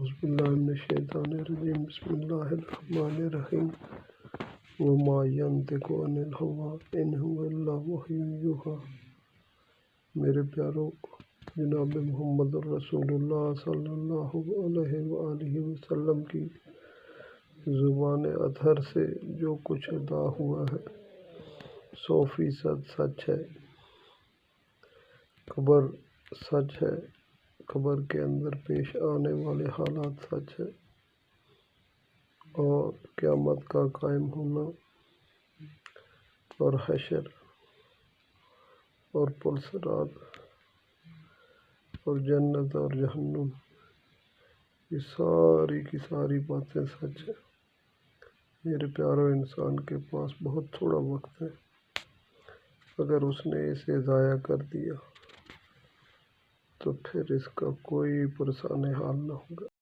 اعوذ باللہ من الشیطان الرجیم بسم اللہ الرحمن الرحیم وما ینطق عن الہوی ان هو الا وحی یوحی۔ میرے پیارو، جناب محمد رسول اللہ صلی اللہ علیہ وآلہ وسلم کی زبان اطہر سے جو کچھ ادا ہوا ہے 100% سچ ہے۔ خبر سچ ہے، خبر کے اندر پیش آنے والے حالات سچ ہے، اور قیامت کا قائم ہونا اور حشر اور پل صراط اور جنت اور جہنم، یہ ساری کی ساری باتیں سچ ہے۔ میرے پیارو، انسان کے پاس بہت تھوڑا وقت ہے، اگر اس نے اسے ضائع کر دیا تو پھر اس کا کوئی پرسان حال نہ ہوگا۔